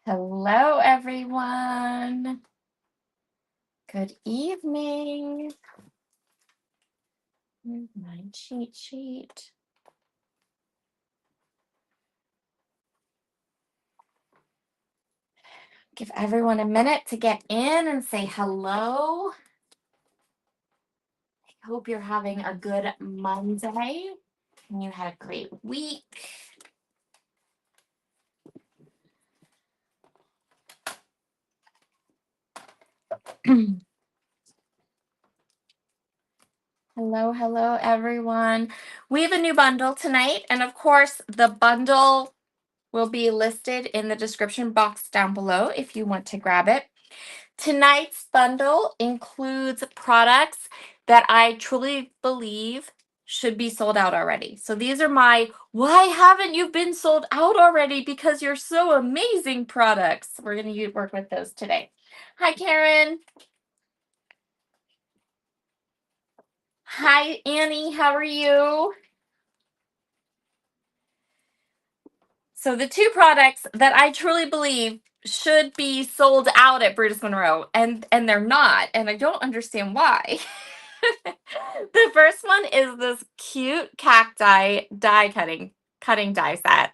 Hello, everyone. Good evening. Here's my cheat sheet. Give everyone a minute to get in and say hello. I hope you're having a good Monday and you had a great week. Hello, everyone. We have a new bundle tonight, and of course, the bundle will be listed in the description box down below if you want to grab it. Tonight's bundle includes products that I truly believe should be sold out already. So these are my why haven't you been sold out already because you're so amazing products. We're going to work with those today. Hi, Karen. Hi, Annie. How are you? So the two products that I truly believe should be sold out at Brutus Monroe, and they're not, and I don't understand why. The first one is this cute cacti cutting die set,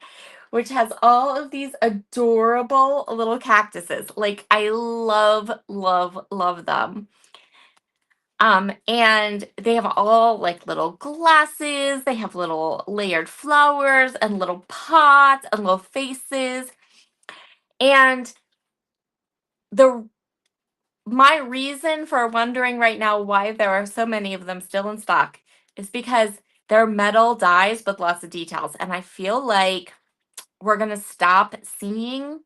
which has all of these adorable little cactuses. Like, I love them. And they have all like little glasses, they have little layered flowers and little pots and little faces. And the my reason for wondering right now why there are so many of them still in stock is because they're metal dies with lots of details. And I feel like we're going to stop seeing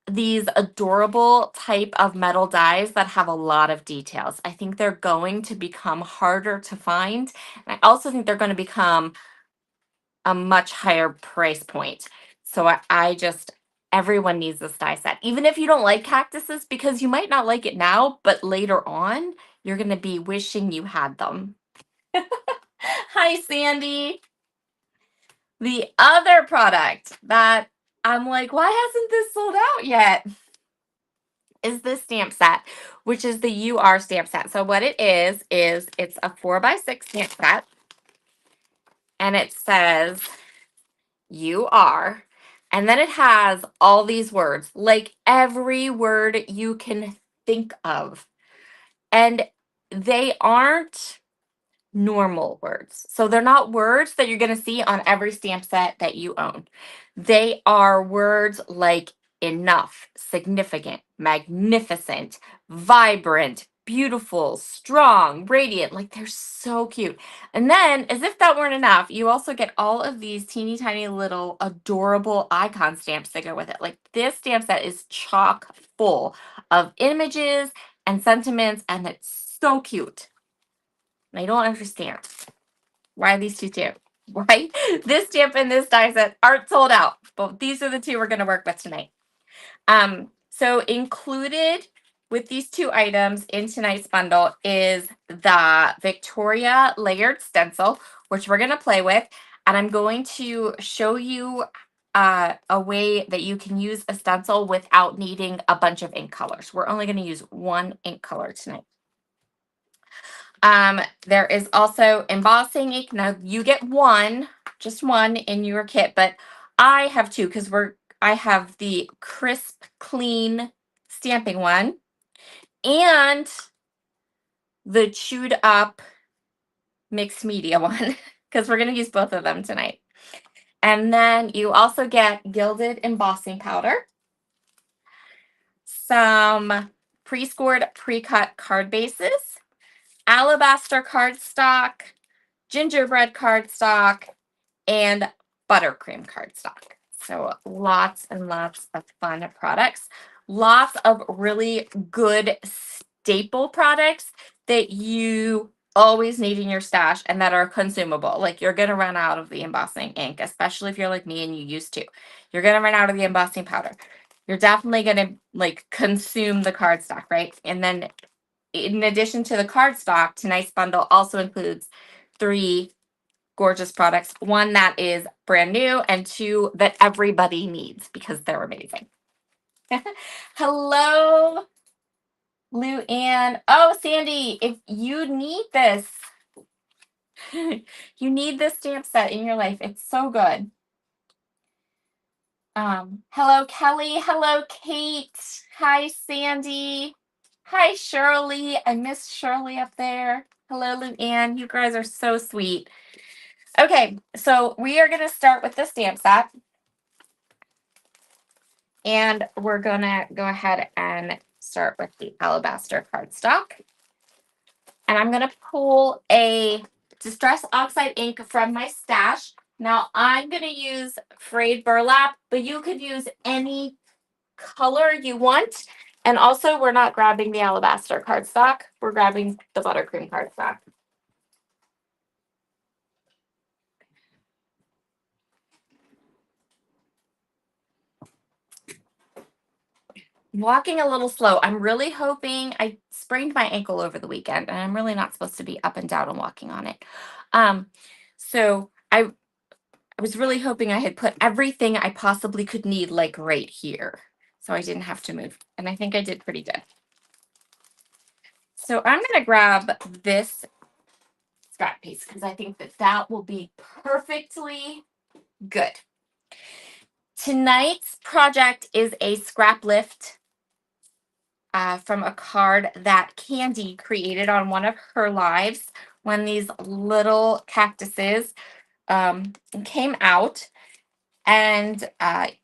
these adorable type of metal dies that have a lot of details. I think they're going to become harder to find. And I also think they're going to become a much higher price point. So I just, everyone needs this die set. Even if you don't like cactuses, because you might not like it now, but later on, you're going to be wishing you had them. Hi, Sandy. The other product that I'm like, why hasn't this sold out yet? Is this stamp set, which is the UR stamp set. So what it is it's a 4x6 stamp set, and it says UR, and then it has all these words, like every word you can think of, and they aren't normal words. So they're not words that you're going to see on every stamp set that you own. They are words like enough, significant, magnificent, vibrant, beautiful, strong, radiant. Like, they're so cute. And then, as if that weren't enough, you also get all of these teeny tiny little adorable icon stamps that go with it. Like, this stamp set is chock full of images and sentiments, and it's so cute. I don't understand why these two do. Right? This stamp and this die set aren't sold out, but these are the two we're going to work with tonight. So included with these two items in tonight's bundle is the Victoria layered stencil, which we're going to play with, and I'm going to show you a way that you can use a stencil without needing a bunch of ink colors. We're only going to use one ink color tonight. There is also embossing ink. Now you get just one in your kit, but I have two because I have the crisp, clean stamping one and the chewed up mixed media one because we're going to use both of them tonight. And then you also get gilded embossing powder, some pre-scored, pre-cut card bases, alabaster cardstock, gingerbread cardstock, and buttercream cardstock. So lots and lots of fun products. Lots of really good staple products that you always need in your stash and that are consumable. Like, you're going to run out of the embossing ink, especially if you're like me and you used to. You're going to run out of the embossing powder. You're definitely going to like consume the cardstock, right? And then in addition to the cardstock, tonight's bundle also includes 3 gorgeous products. One that is brand new and two that everybody needs because they're amazing. Hello, Lou Ann. Oh, Sandy, if you need this, you need this stamp set in your life. It's so good. Hello, Kelly. Hello, Kate. Hi, Sandy. Hi, Shirley. I miss Shirley up there. Hello, Lou Ann. You guys are so sweet. Okay, so we are going to start with the stamp set. And we're going to go ahead and start with the alabaster cardstock. And I'm going to pull a Distress Oxide ink from my stash. Now, I'm going to use frayed burlap, but you could use any color you want. And also, we're not grabbing the alabaster cardstock. We're grabbing the buttercream cardstock. Walking a little slow. I'm really hoping I sprained my ankle over the weekend, and I'm really not supposed to be up and down and walking on it. So I was really hoping I had put everything I possibly could need like right here, so I didn't have to move. And I think I did pretty good. So I'm going to grab this scrap piece because I think that that will be perfectly good. Tonight's project is a scrap lift from a card that Candi created on one of her lives when these little cactuses came out. And I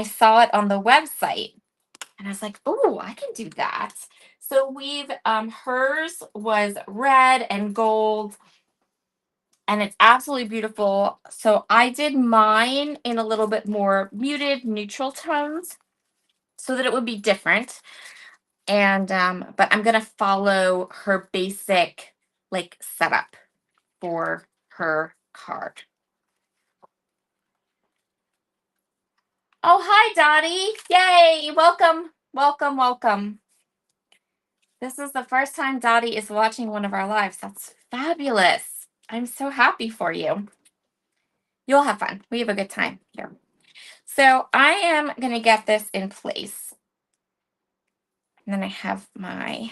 saw it on the website. And I was like, oh, I can do that. So we've, hers was red and gold. And it's absolutely beautiful. So I did mine in a little bit more muted, neutral tones so that it would be different. And but I'm gonna follow her basic like setup for her card. Oh, hi, Dottie. Yay, welcome, welcome, welcome. This is the first time Dottie is watching one of our lives. That's fabulous. I'm so happy for you. You'll have fun. We have a good time here. So I am gonna get this in place. And then I have my,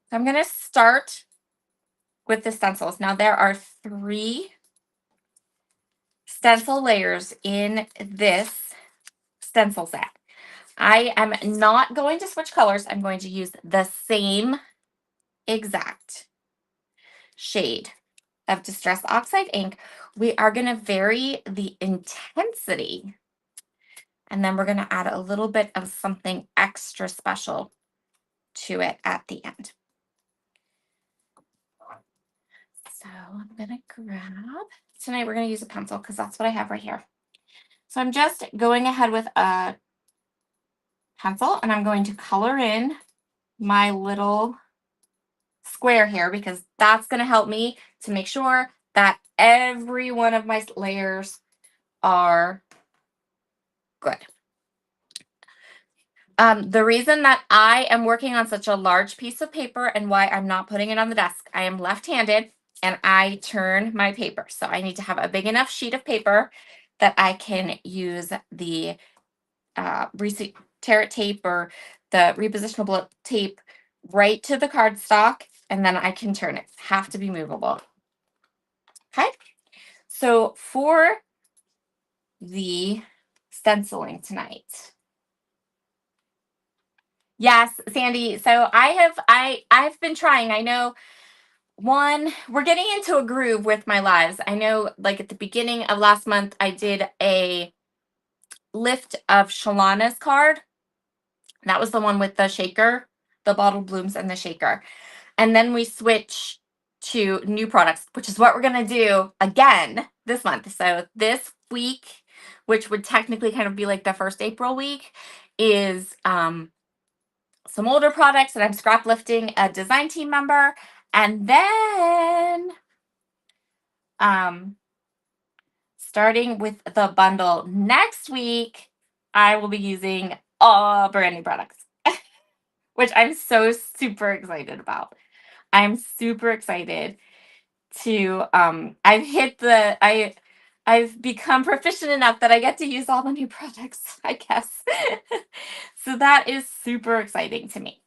so I'm gonna start with the stencils. Now there are 3 stencil layers in this stencil set. I am not going to switch colors. I'm going to use the same exact shade of Distress Oxide ink. We are going to vary the intensity, and then we're going to add a little bit of something extra special to it at the end. So I'm going to grab, tonight we're going to use a pencil because that's what I have right here. So I'm just going ahead with a pencil, and I'm going to color in my little square here because that's going to help me to make sure that every one of my layers are good. The reason that I am working on such a large piece of paper and why I'm not putting it on the desk, I am left-handed and I turn my paper. So I need to have a big enough sheet of paper that I can use the tear it tape or the repositionable tape right to the cardstock, and then I can turn it. Have to be movable. Okay. So for the stenciling tonight. Yes, Sandy. So I've been trying. I know we're getting into a groove with my lives. I know like at the beginning of last month, I did a lift of Shalana's card. That was the one with the shaker, the bottled blooms and the shaker. And then we switch to new products, which is what we're going to do again this month. So this week, which would technically kind of be like the first April week, is some older products that I'm scrap lifting a design team member. And then starting with the bundle next week, I will be using all brand new products, which I'm so super excited about. I'm super excited to I've become proficient enough that I get to use all the new products, I guess. So that is super exciting to me.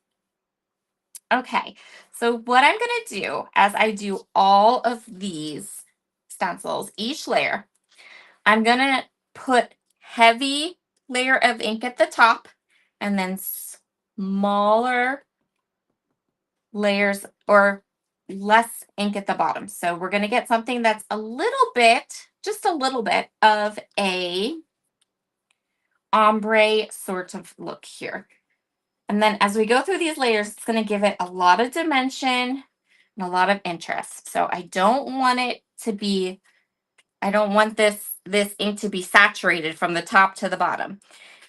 Okay, so what I'm going to do as I do all of these stencils, each layer, I'm going to put heavy layer of ink at the top and then smaller layers or less ink at the bottom. So we're going to get something that's a little bit, just a little bit of a ombre sort of look here. And then as we go through these layers, it's going to give it a lot of dimension and a lot of interest. So I don't want it to be, I don't want this ink to be saturated from the top to the bottom.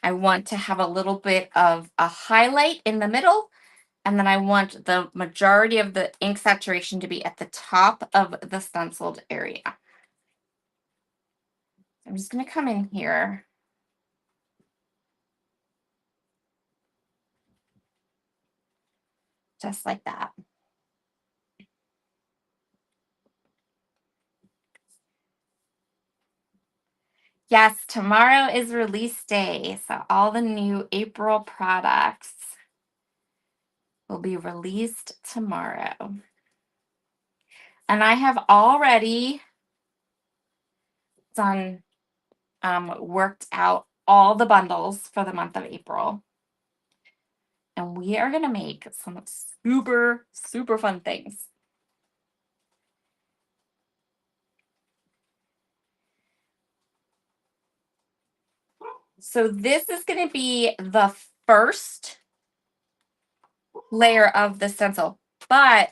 I want to have a little bit of a highlight in the middle, and then I want the majority of the ink saturation to be at the top of the stenciled area. I'm just going to come in here. Just like that. Yes, tomorrow is release day. So all the new April products will be released tomorrow. And I have already done, worked out all the bundles for the month of April. And we are going to make some super, super fun things. So this is going to be the first layer of the stencil, but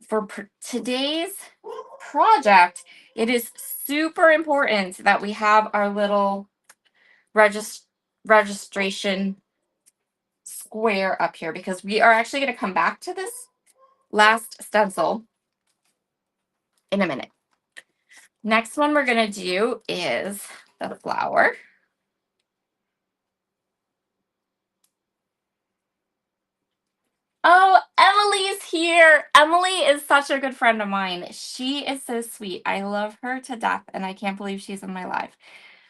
for today's project, it is super important that we have our little registration square up here, because we are actually going to come back to this last stencil in a minute. Next one we're going to do is the flower. Oh, Emily's here. Emily is such a good friend of mine. She is so sweet. I love her to death, and I can't believe she's in my life.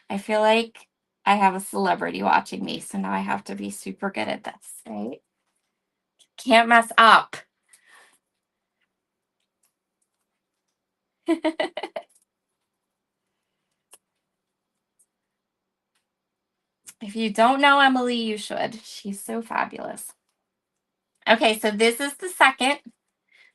I feel like I have a celebrity watching me, so now I have to be super good at this, right? Can't mess up. If you don't know Emily, you should. She's so fabulous. Okay, so this is the second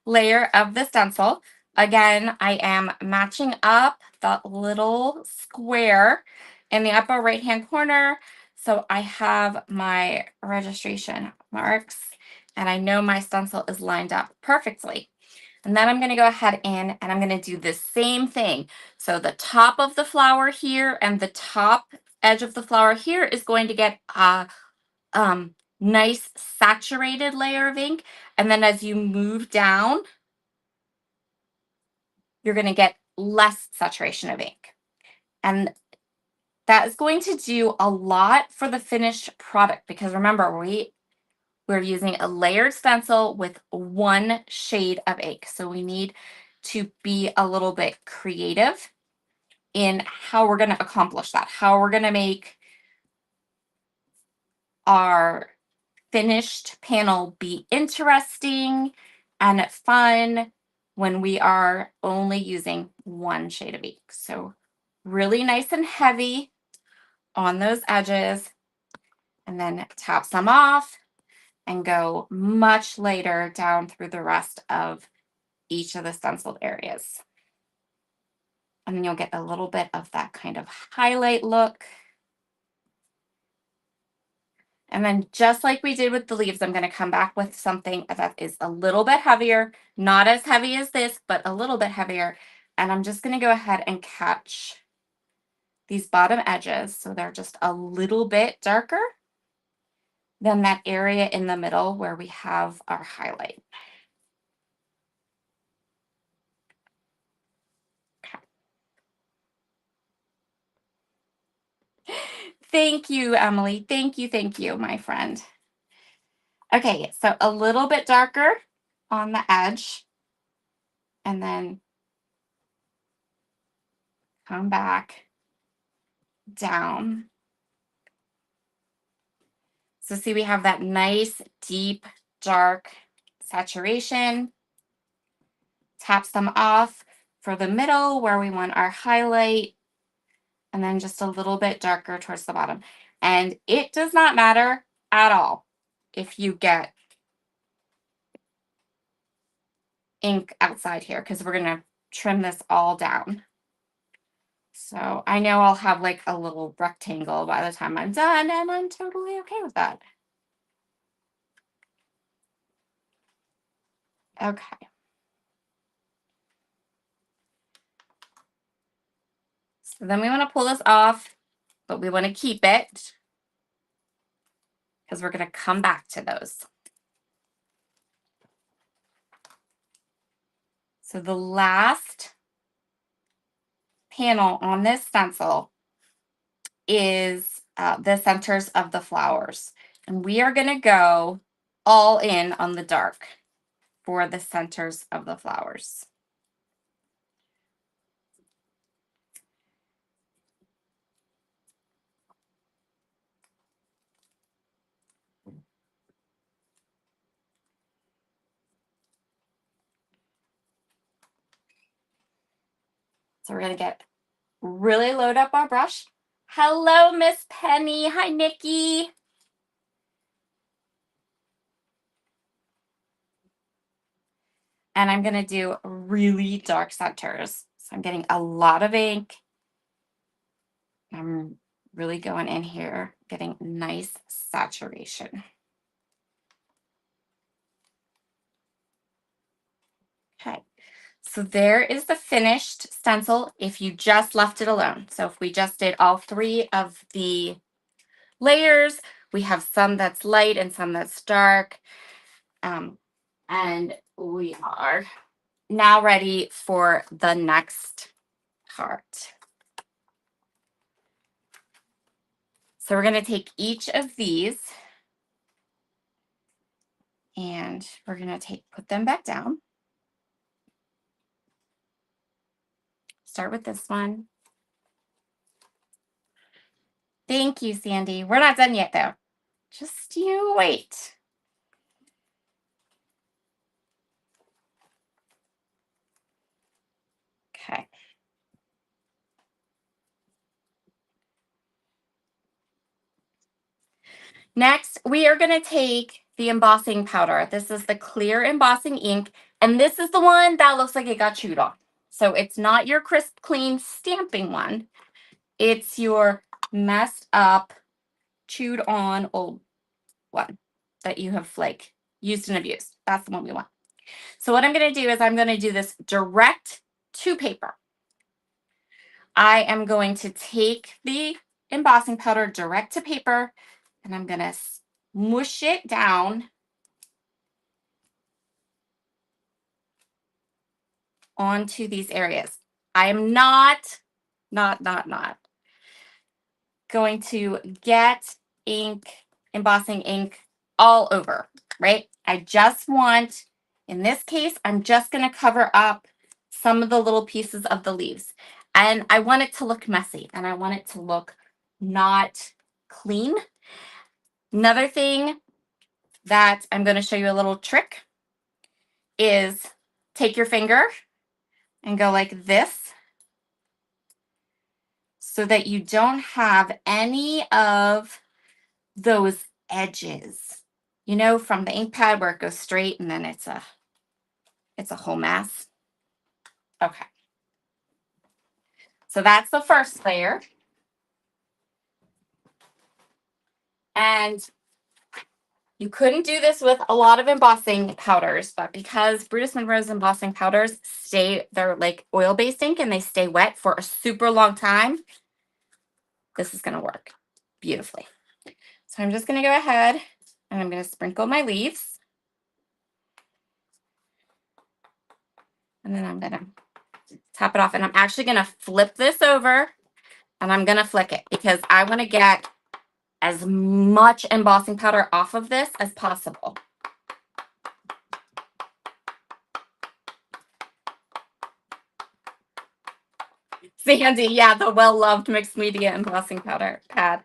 layer of the stencil. Again, I am matching up the little square in the upper right-hand corner. So I have my registration marks, and I know my stencil is lined up perfectly. And then I'm going to go ahead and I'm going to do the same thing. So the top of the flower here and the top edge of the flower here is going to get a nice saturated layer of ink. And then as you move down, you're going to get less saturation of ink. And that is going to do a lot for the finished product, because remember, we're using a layered stencil with one shade of ink. So we need to be a little bit creative in how we're going to accomplish that, how we're going to make our finished panel be interesting and fun when we are only using one shade of ink. So really nice and heavy on those edges, and then tap some off and go much later down through the rest of each of the stenciled areas. And then you'll get a little bit of that kind of highlight look. And then just like we did with the leaves, I'm going to come back with something that is a little bit heavier, not as heavy as this, but a little bit heavier. And I'm just going to go ahead and catch these bottom edges so they're just a little bit darker than that area in the middle where we have our highlight. Thank you, Emily. Thank you, my friend. Okay, so a little bit darker on the edge and then come back down. So see, we have that nice, deep, dark saturation. Tap some off for the middle where we want our highlight, and then just a little bit darker towards the bottom. And it does not matter at all if you get ink outside here, because we're going to trim this all down. So I know I'll have like a little rectangle by the time I'm done, and I'm totally okay with that. Okay. So then we want to pull this off, but we want to keep it because we're going to come back to those. So the last panel on this stencil is the centers of the flowers. And we are going to go all in on the dark for the centers of the flowers. So we're going to really load up our brush. Hello, Miss Penny. Hi, Nikki. And I'm going to do really dark centers. So I'm getting a lot of ink. I'm really going in here, getting nice saturation. Okay. So there is the finished stencil if you just left it alone. So if we just did all 3 of the layers, we have some that's light and some that's dark. And we are now ready for the next part. So we're going to take each of these and we're going to put them back down. Start with this one. Thank you, Sandy. We're not done yet, though. Just you wait. Okay. Next, we are going to take the embossing powder. This is the clear embossing ink, and this is the one that looks like it got chewed on. So it's not your crisp, clean stamping one. It's your messed up, chewed on old one that you have like used and abused. That's the one we want. So what I'm going to do is I'm going to do this direct to paper. I am going to take the embossing powder direct to paper, and I'm going to mush it down onto these areas. I am not going to get ink, embossing ink all over, right? I just want, in this case, I'm just going to cover up some of the little pieces of the leaves. And I want it to look messy, and I want it to look not clean. Another thing that I'm going to show you a little trick is take your finger and go like this so that you don't have any of those edges, you know, from the ink pad where it goes straight and then it's a whole mess. Okay. So that's the first layer. And you couldn't do this with a lot of embossing powders, but because Brutus Monroe's embossing powders they're like oil-based ink and they stay wet for a super long time, this is going to work beautifully. So I'm just going to go ahead and I'm going to sprinkle my leaves. And then I'm going to tap it off. And I'm actually going to flip this over and I'm going to flick it because I want to get as much embossing powder off of this as possible. Sandy, yeah, the well-loved mixed media embossing powder pad.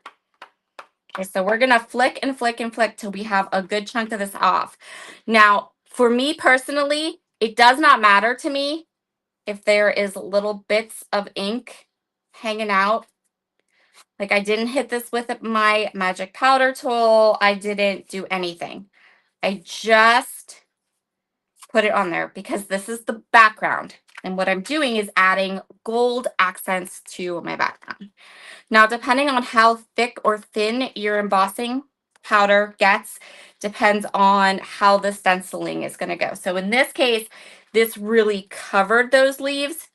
Okay, so we're gonna flick and flick and flick till we have a good chunk of this off. Now, for me personally, it does not matter to me if there is little bits of ink hanging out. Like I didn't hit this with my magic powder tool. I didn't do anything. I just put it on there because this is the background. And what I'm doing is adding gold accents to my background. Now, depending on how thick or thin your embossing powder gets, depends on how the stenciling is going to go. So in this case, this really covered those leaves.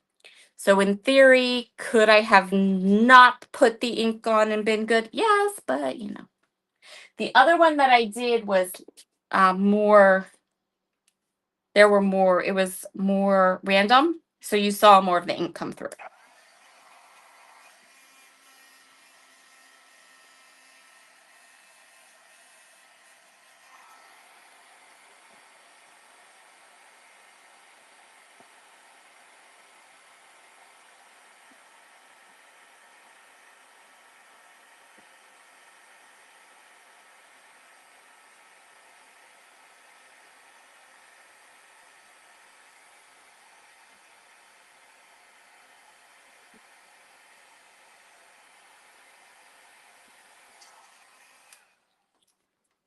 So in theory, could I have not put the ink on and been good? Yes, but you know. The other one that I did was more, there were more, it was more random. So you saw more of the ink come through.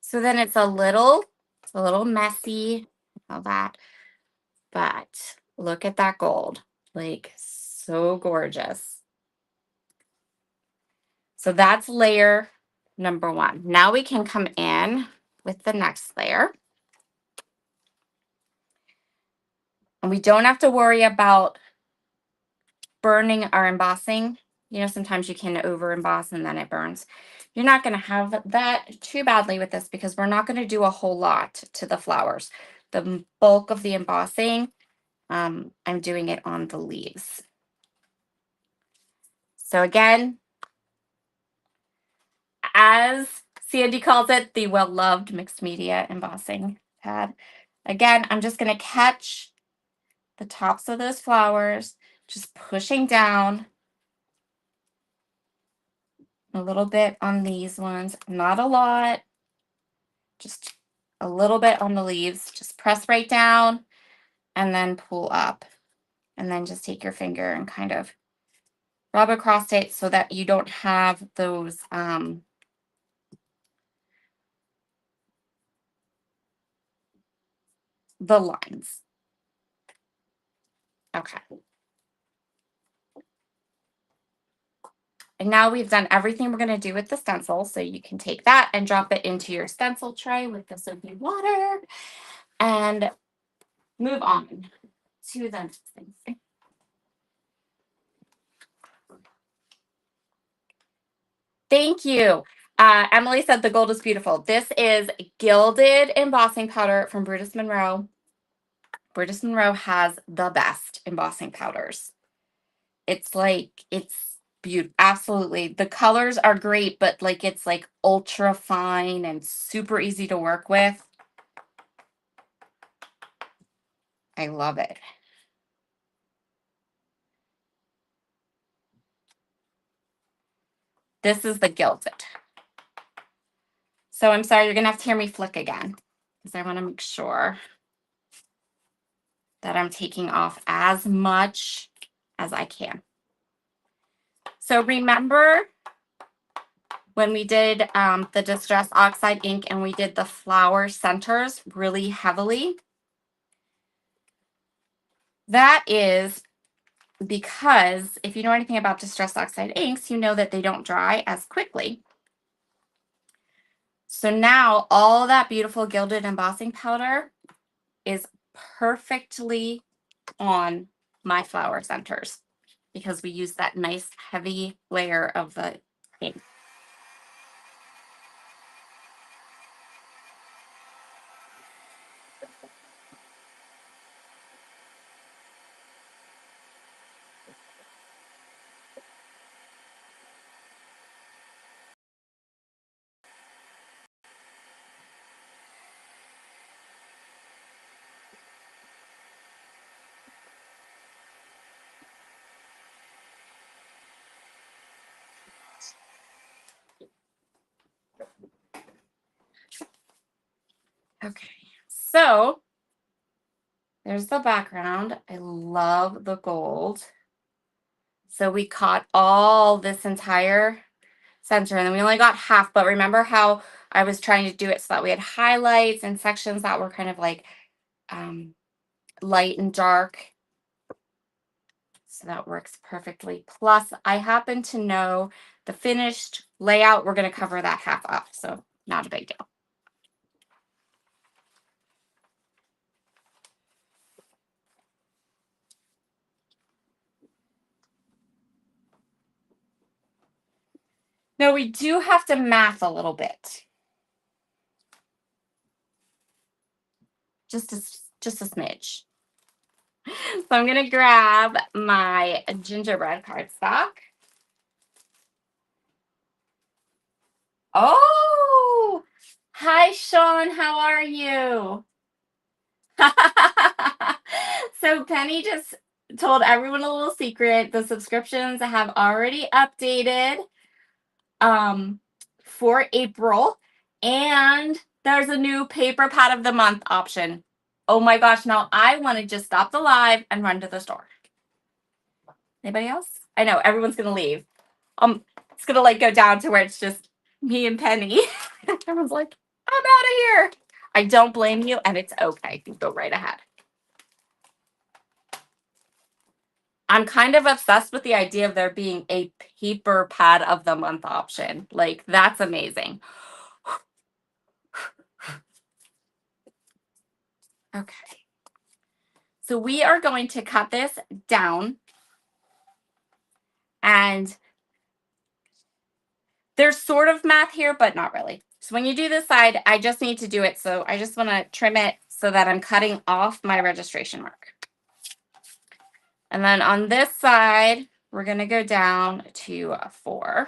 So then it's a little messy, all that. But look at that gold, like so gorgeous. So that's layer number one. Now we can come in with the next layer. And we don't have to worry about burning our embossing. You know, sometimes you can over emboss and then it burns. You're not going to have that too badly with this because we're not going to do a whole lot to the flowers. The bulk of the embossing, I'm doing it on the leaves. So again, as Sandy calls it, the well-loved mixed media embossing pad. Again, I'm just going to catch the tops of those flowers, just pushing down a little bit on these ones, not a lot, just a little bit on the leaves. Just press right down and then pull up. And then just take your finger and kind of rub across it so that you don't have those the lines. Okay. And now we've done everything we're going to do with the stencil. So you can take that and drop it into your stencil tray with the soapy water and move on to the next thing. Thank you. Emily said the gold is beautiful. This is gilded embossing powder from Brutus Monroe. Brutus Monroe has the best embossing powders. It's like, it's beautiful. Absolutely. The colors are great, but like it's like ultra fine and super easy to work with. I love it. This is the gilded. So I'm sorry, you're going to have to hear me flick again because I want to make sure that I'm taking off as much as I can. So remember when we did the Distress Oxide ink and we did the flower centers really heavily? That is because if you know anything about Distress Oxide inks, you know that they don't dry as quickly. So now all that beautiful gilded embossing powder is perfectly on my flower centers because we use that nice heavy layer of the ink. Okay, so there's the background. I love the gold. So we caught all this entire center, and then we only got half, but remember how I was trying to do it so that we had highlights and sections that were kind of like um, light and dark. So that works perfectly. Plus, I happen to know the finished layout. We're going to cover that half up, so not a big deal. Now, we do have to math a little bit. Just a smidge. So I'm going to grab my gingerbread cardstock. Oh, hi, Sean. How are you? So Penny just told everyone a little secret. The subscriptions have already updated for April, and there's a new paper pad of the month option. Oh my gosh, now I want to just stop the live and run to the store. Anybody else? I know everyone's gonna leave. It's gonna like go down to where it's just me and Penny. Everyone's like, I'm out of here. I don't blame you, and it's okay. You go right ahead. I'm kind of obsessed with the idea of there being a paper pad of the month option. Like, that's amazing. Okay. So we are going to cut this down, and there's sort of math here, but not really. So when you do this side, I just need to do it. So I just want to trim it so that I'm cutting off my registration mark. And then on this side, we're going to go down to 4.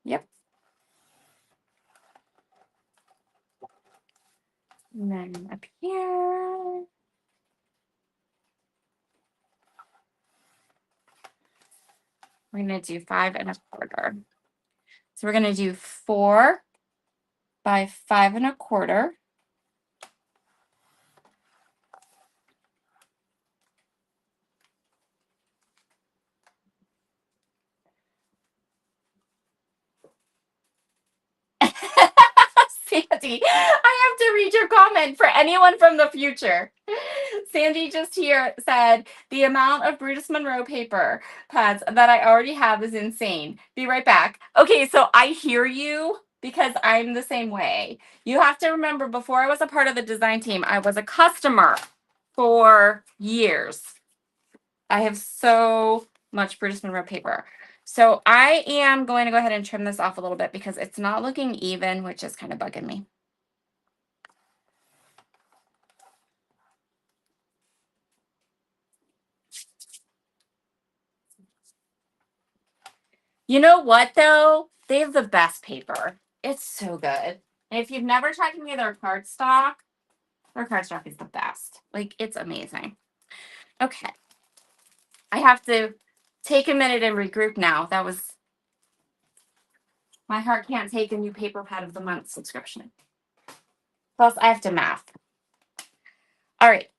Yep. And then up here. We're going to do 5 1/4. So we're going to do 4 by 5 1/4. Sandy, I have to read your comment for anyone from the future. Sandy just here said, the amount of Brutus Monroe paper pads that I already have is insane. Be right back. Okay, so I hear you because I'm the same way. You have to remember, before I was a part of the design team, I was a customer for years. I have so much Brutus Monroe paper. So I am going to go ahead and trim this off a little bit because it's not looking even, which is kind of bugging me. You know what, though? They have the best paper. It's so good. And if you've never tried any of their cardstock is the best. Like, it's amazing. Okay. I have to take a minute and regroup now. That was, my heart can't take a new paper pad of the month subscription. Plus, I have to math. All right.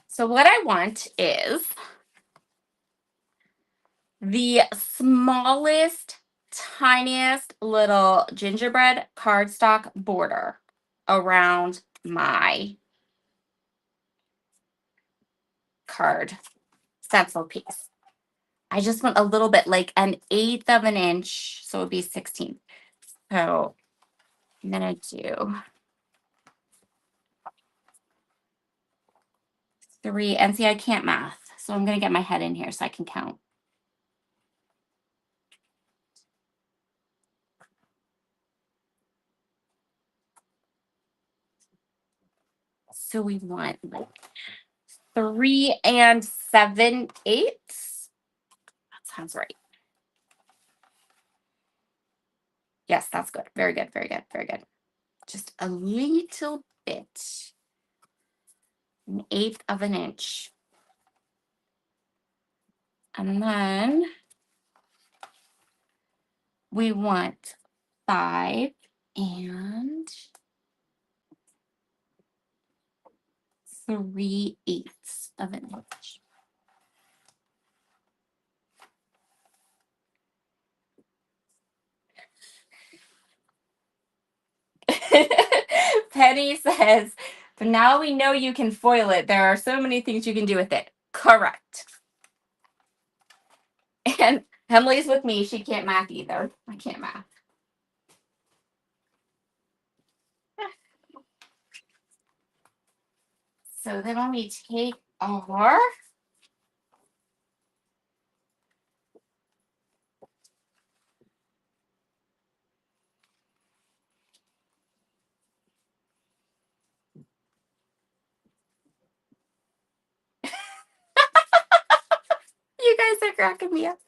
So what I want is the smallest, tiniest little gingerbread cardstock border around my card stencil piece. I just want a little bit, like 1/8 of an inch, so it would be 16. So I'm gonna do 3, and see, I can't math, so I'm gonna get my head in here so I can count. So we want like 3 7/8. That sounds right. Yes, that's good. Very good. Very good. Very good. Just a little bit. 1/8 of an inch. And then we want 5 and 3/8 of an inch. Penny says, but now we know you can foil it. There are so many things you can do with it. Correct. And Emily's with me. She can't math either. I can't math. So then when we take our you guys are cracking me up.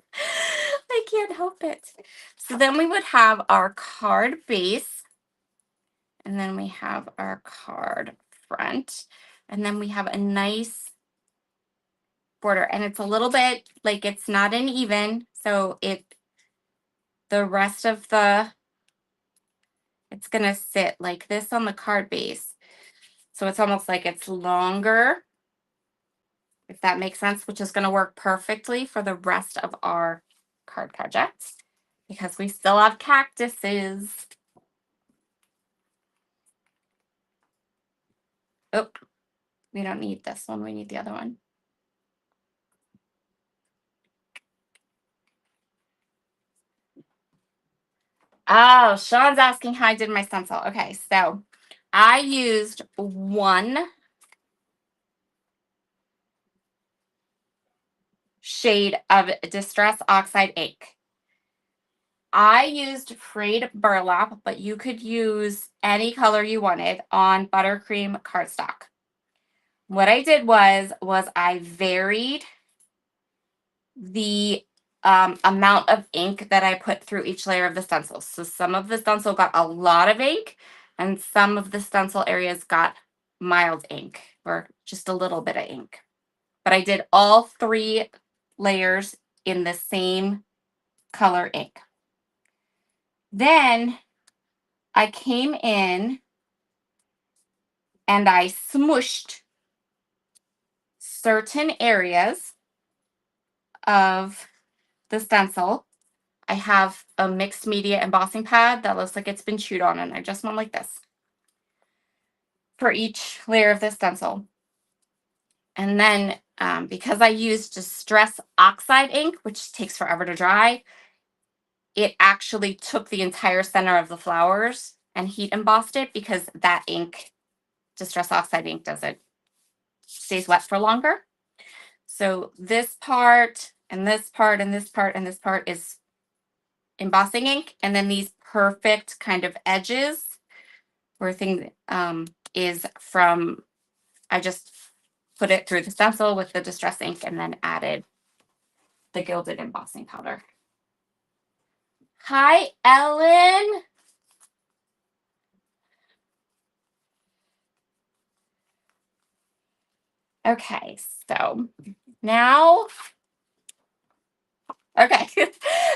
I can't help it. So then we would have our card base, and then we have our card front, and then we have a nice border, and it's a little bit like it's not an even, so the rest of it's gonna sit like this on the card base. So it's almost like it's longer, if that makes sense, which is gonna work perfectly for the rest of our card projects because we still have cactuses. Oh, we don't need this one. We need the other one. Oh, Sean's asking how I did my stencil. Okay, so I used 1 shade of Distress Oxide ink. I used frayed burlap, but you could use any color you wanted on buttercream cardstock. What I did was I varied the amount of ink that I put through each layer of the stencil. So some of the stencil got a lot of ink, and some of the stencil areas got mild ink or just a little bit of ink. But I did all 3 layers in the same color ink. Then I came in and I smooshed certain areas of the stencil. I have a mixed media embossing pad that looks like it's been chewed on, and I just went like this for each layer of the stencil. And then because I used Distress Oxide ink, which takes forever to dry, it actually took the entire center of the flowers and heat embossed it because that ink, Distress Oxide ink, stays wet for longer. So this part and this part and this part and this part is embossing ink, and then these perfect kind of edges where thing is from, I just put it through the stencil with the Distress ink and then added the gilded embossing powder. Hi, Ellen. Okay, so now, okay,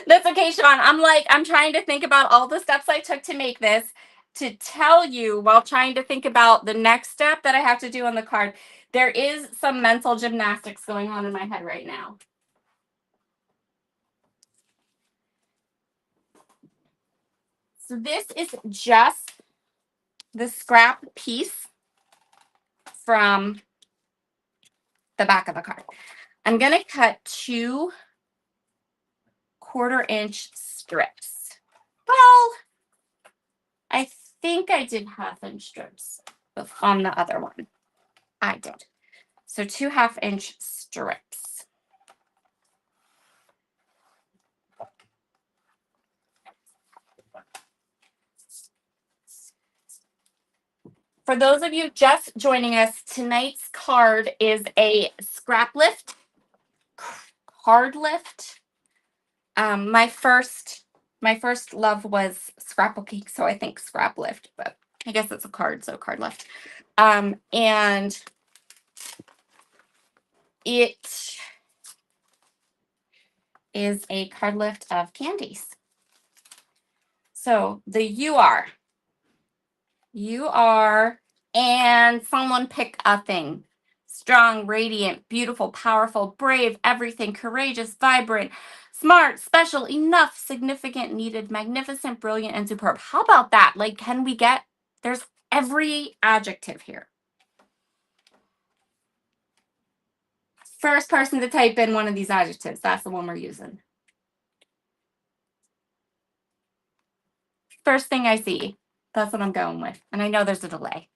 that's okay, Sean. I'm trying to think about all the steps I took to make this to tell you while trying to think about the next step that I have to do on the card. There is some mental gymnastics going on in my head right now. So this is just the scrap piece from the back of the card. I'm going to cut 2 1/4-inch strips. Well, I think I did 1/2-inch strips on the other one. I did. So 2 1/2-inch strips. For those of you just joining us, tonight's card is a scrap lift, card lift. My first love was scrapbooking, so I think scrap lift, but I guess it's a card, so card lift. And it is a card lift of candies. So the you are, and someone pick a thing. Strong, radiant, beautiful, powerful, brave, everything, courageous, vibrant, smart, special, enough, significant, needed, magnificent, brilliant, and superb. How about that? Like, can we get, there's every adjective here. First person to type in one of these adjectives, that's the one we're using. First thing I see, that's what I'm going with. And I know there's a delay.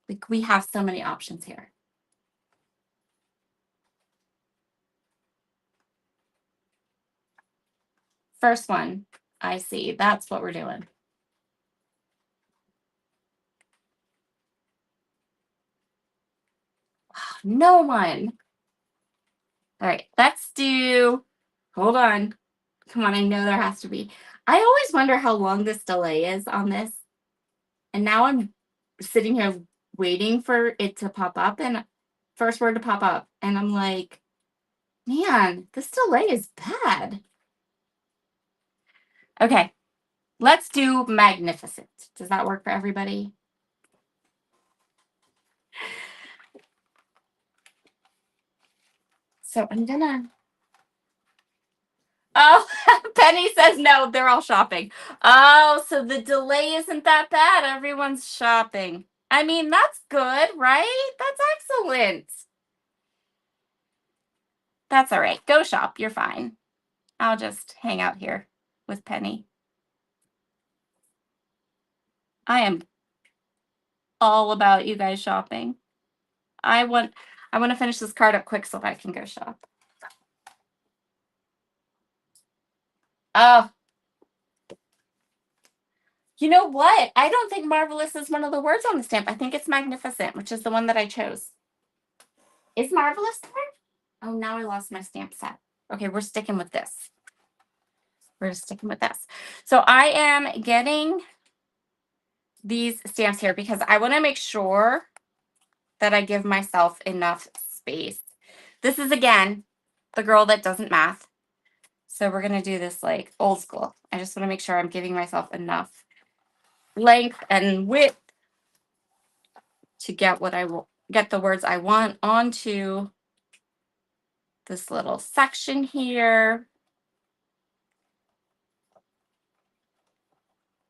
Like, we have so many options here. First one I see, that's what we're doing. No one. All right, let's do, hold on. Come on, I know there has to be. I always wonder how long this delay is on this. And now I'm sitting here waiting for it to pop up and first word to pop up. And I'm like, man, this delay is bad. Okay, let's do magnificent. Does that work for everybody? So I'm gonna. Oh, Penny says no, they're all shopping. Oh, so the delay isn't that bad. Everyone's shopping. I mean, that's good, right? That's excellent. That's all right. Go shop. You're fine. I'll just hang out here with Penny. I am all about you guys shopping. I want to finish this card up quick so that I can go shop. Oh. You know what? I don't think marvelous is one of the words on the stamp. I think it's magnificent, which is the one that I chose. Is marvelous there? Oh, now I lost my stamp set. Okay, we're sticking with this. We're sticking with this. So I am getting these stamps here because I want to make sure that I give myself enough space. This is, again, the girl that doesn't math. So we're going to do this like old school. I just want to make sure I'm giving myself enough length and width to get what I will get the words I want onto this little section here.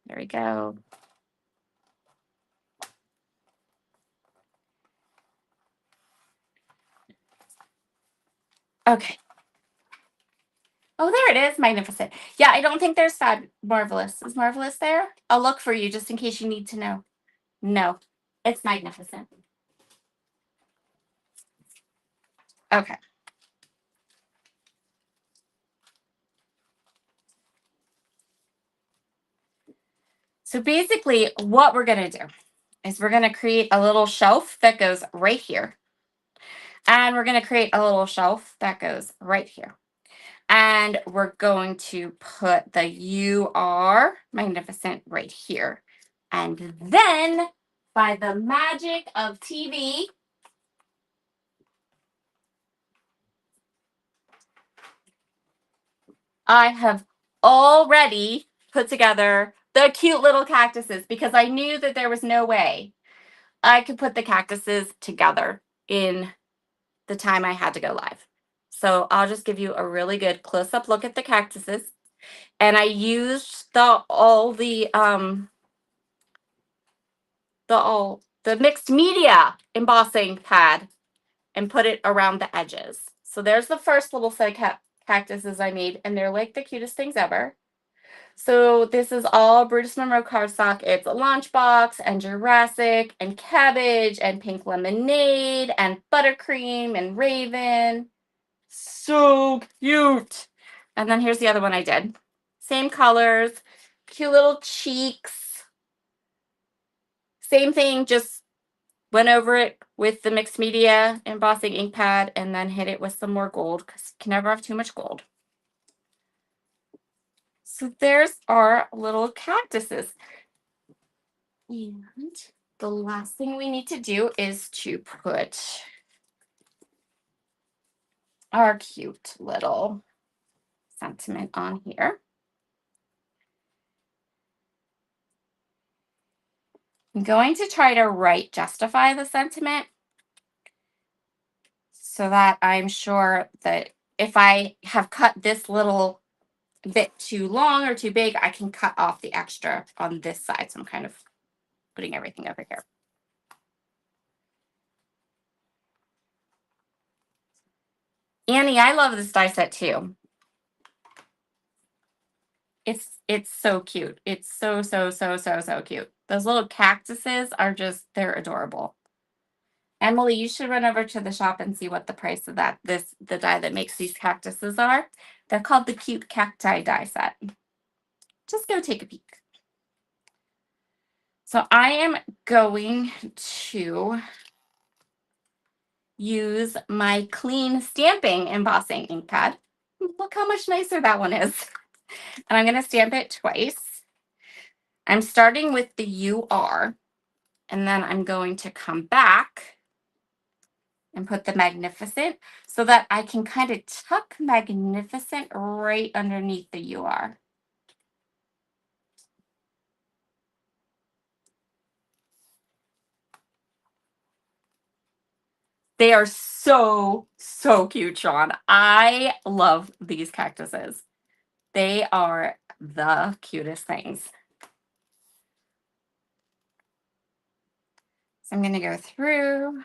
There we go. Okay. Oh, there it is. Magnificent. Yeah, I don't think there's marvelous. Is marvelous there? I'll look for you just in case you need to know. No, it's magnificent. Okay. So basically what we're going to do is we're going to create a little shelf that goes right here. And we're going to create a little shelf that goes right here. And we're going to put the "you are magnificent" right here. And then, by the magic of TV, I have already put together the cute little cactuses because I knew that there was no way I could put the cactuses together in the time I had to go live. So I'll just give you a really good close-up look at the cactuses. And I used the mixed media embossing pad and put it around the edges. So there's the first little set of cactuses I made, and they're like the cutest things ever. So this is all Brutus Monroe cardstock. It's a Lunchbox and Jurassic and Cabbage and Pink Lemonade and Buttercream and Raven. So cute. And then here's the other one I did. Same colors, cute little cheeks. Same thing, just went over it with the mixed media embossing ink pad and then hit it with some more gold because you can never have too much gold. So there's our little cactuses. And the last thing we need to do is to put our cute little sentiment on here. I'm going to try to justify the sentiment so that I'm sure that if I have cut this little bit too long or too big, I can cut off the extra on this side. So I'm kind of putting everything over here. Annie, I love this die set too. It's so cute. It's so cute. Those little cactuses are just, they're adorable. Emily, you should run over to the shop and see what the price of the die that makes these cactuses are. They're called the Cute Cacti die set. Just go take a peek. So I am going to use my clean stamping embossing ink pad. Look how much nicer that one is. And I'm going to stamp it twice. I'm starting with the UR, and then I'm going to come back and put the Magnificent so that I can kind of tuck Magnificent right underneath the UR. They are so cute, Sean. I love these cactuses. They are the cutest things. So I'm going to go through.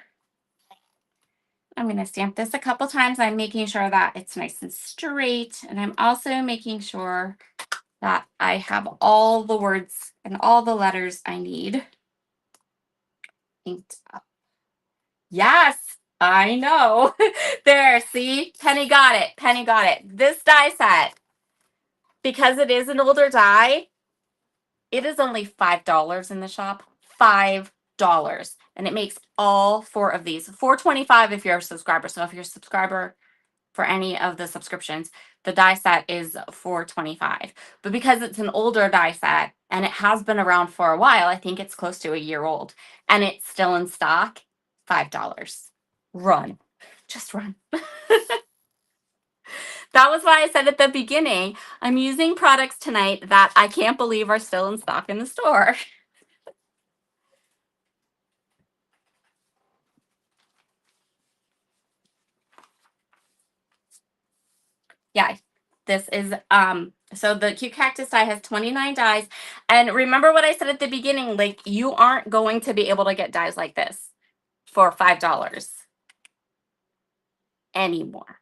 I'm going to stamp this a couple times. I'm making sure that it's nice and straight. And I'm also making sure that I have all the words and all the letters I need inked up. Yes, I know. There, see? Penny got it. Penny got it. This die set, because it is an older die, it is only $5 in the shop. $5. And it makes all 4 of these. $4.25 if you're a subscriber. So if you're a subscriber for any of the subscriptions, the die set is $4.25. But because it's an older die set and it has been around for a while, I think it's close to a year old, and it's still in stock, $5. Run. Just run. That was why I said at the beginning, I'm using products tonight that I can't believe are still in stock in the store. Yeah, this is so the cute cactus die has 29 dies. And remember what I said at the beginning, like, you aren't going to be able to get dies like this for $5 anymore.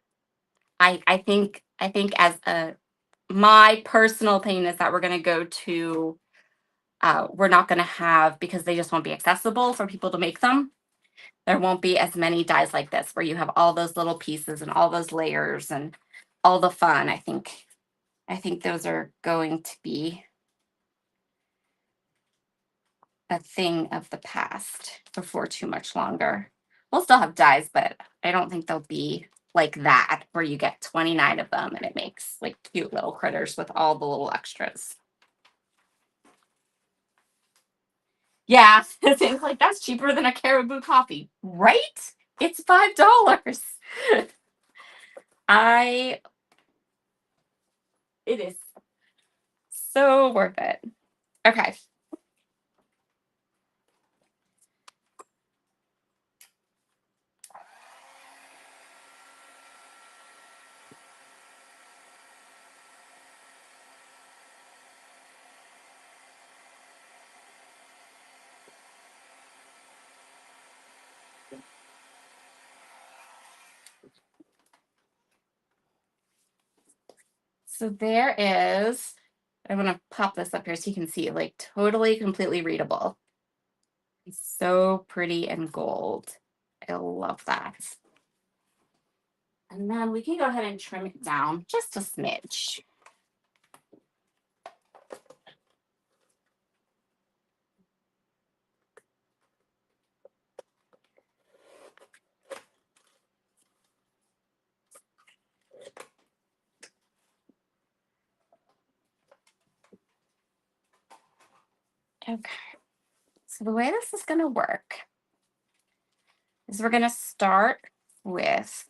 I think as a my personal opinion is that we're going to go to we're not going to have, because they just won't be accessible for people to make them. There won't be as many dies like this where you have all those little pieces and all those layers and all the fun. I think those are going to be a thing of the past before too much longer. We'll still have dies, but I don't think they'll be like that where you get 29 of them and it makes like cute little critters with all the little extras. Yeah, it's like, that's cheaper than a Caribou coffee, right? It's $5. It is so worth it. Okay. So there is, I'm going to pop this up here so you can see, like, totally, completely readable. It's so pretty and gold. I love that. And then we can go ahead and trim it down just a smidge. Okay. So the way this is going to work is we're going to start with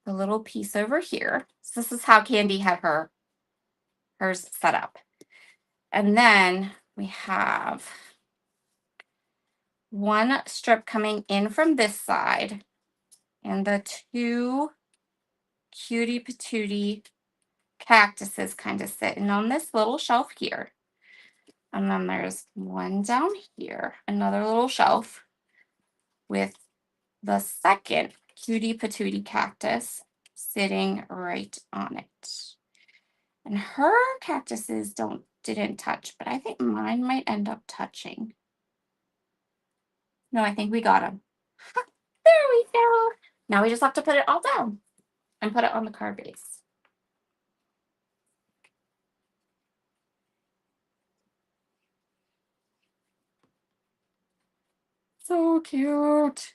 a little piece over here. So this is how Candi had hers set up. And then we have one strip coming in from this side and the two cutie patootie cactuses kind of sitting on this little shelf here. And then there's one down here, another little shelf with the second cutie patootie cactus sitting right on it. And her cactuses didn't touch, but I think mine might end up touching. No, I think we got them. There we go. Now we just have to put it all down and put it on the card base. So cute.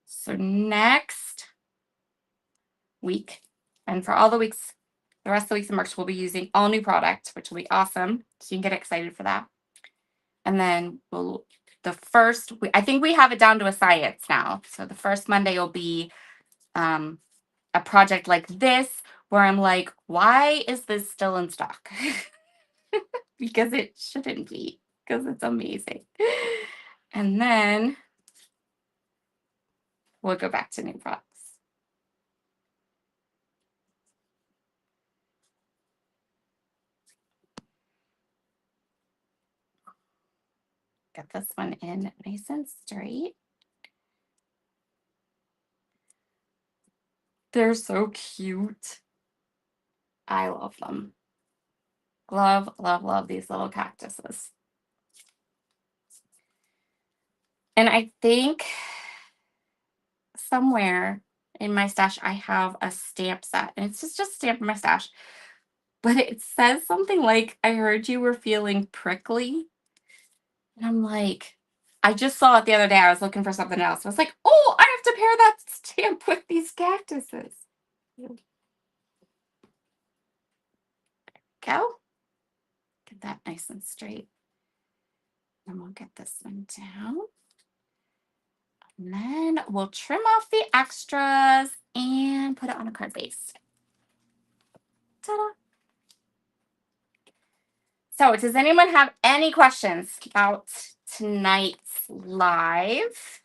So next week, and for all the weeks, the rest of the weeks in March, we'll be using all new product, which will be awesome. So you can get excited for that. And then I think we have it down to a science now. So the first Monday will be a project like this, where I'm like, why is this still in stock? Because it shouldn't be, because it's amazing. And then we'll go back to new products. Get this one in nice and straight. They're so cute. I love them. Love, love, love these little cactuses. And I think somewhere in my stash, I have a stamp set. And it's just a stamp in my stash. But it says something like, I heard you were feeling prickly. And I'm like, I just saw it the other day. I was looking for something else. I was like, oh, I have to pair that stamp with these cactuses. Go. Get that nice and straight. And we'll get this one down. And then we'll trim off the extras and put it on a card base. Ta-da. So does anyone have any questions about tonight's live?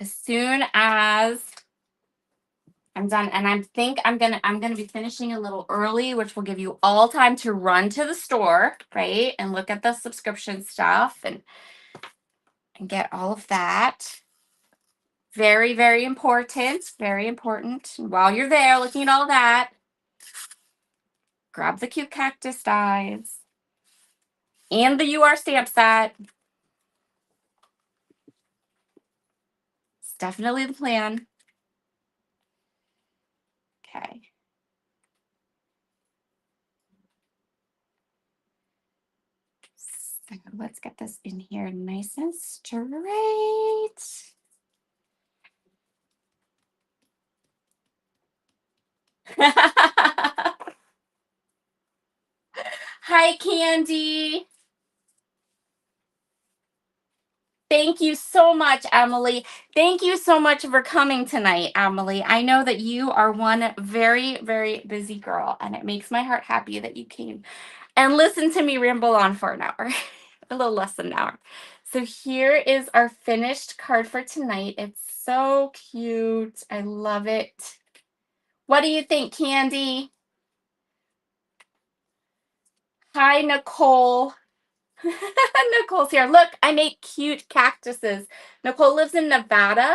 As soon as I'm done, and I'm gonna be finishing a little early, which will give you all time to run to the store, right, and look at the subscription stuff and get all of that. Very, very important. Very important. While you're there looking at all that, grab the cute cactus dies and the UR stamp set. It's definitely the plan. Okay. So let's get this in here nice and straight. Hi, Candi. Thank you so much, Emily. Thank you so much for coming tonight, Emily. I know that you are one very, very busy girl, and it makes my heart happy that you came and listened to me ramble on for an hour, a little less than an hour. So here is our finished card for tonight. It's so cute. I love it. What do you think, Candi? Hi, Nicole. Nicole's here. Look, I make cute cactuses. Nicole lives in Nevada.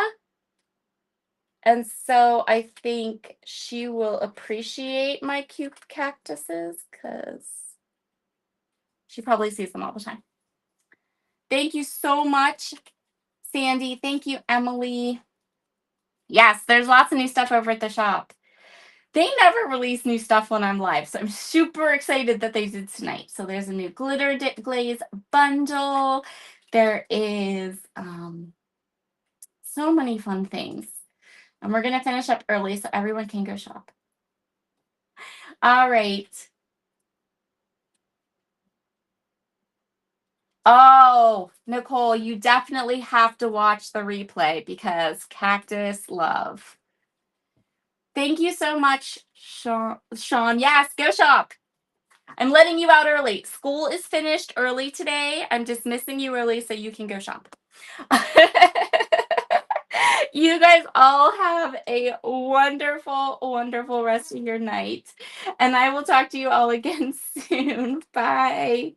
And so I think she will appreciate my cute cactuses because she probably sees them all the time. Thank you so much, Sandy. Thank you, Emily. Yes, there's lots of new stuff over at the shop. They never release new stuff when I'm live, so I'm super excited that they did tonight. So there's a new glitter glaze bundle. There is so many fun things. And we're gonna finish up early so everyone can go shop. All right. Oh, Nicole, you definitely have to watch the replay because Cactus Love. Thank you so much, Sean. Yes, go shop. I'm letting you out early. School is finished early today. I'm dismissing you early so you can go shop. You guys all have a wonderful, wonderful rest of your night. And I will talk to you all again soon. Bye.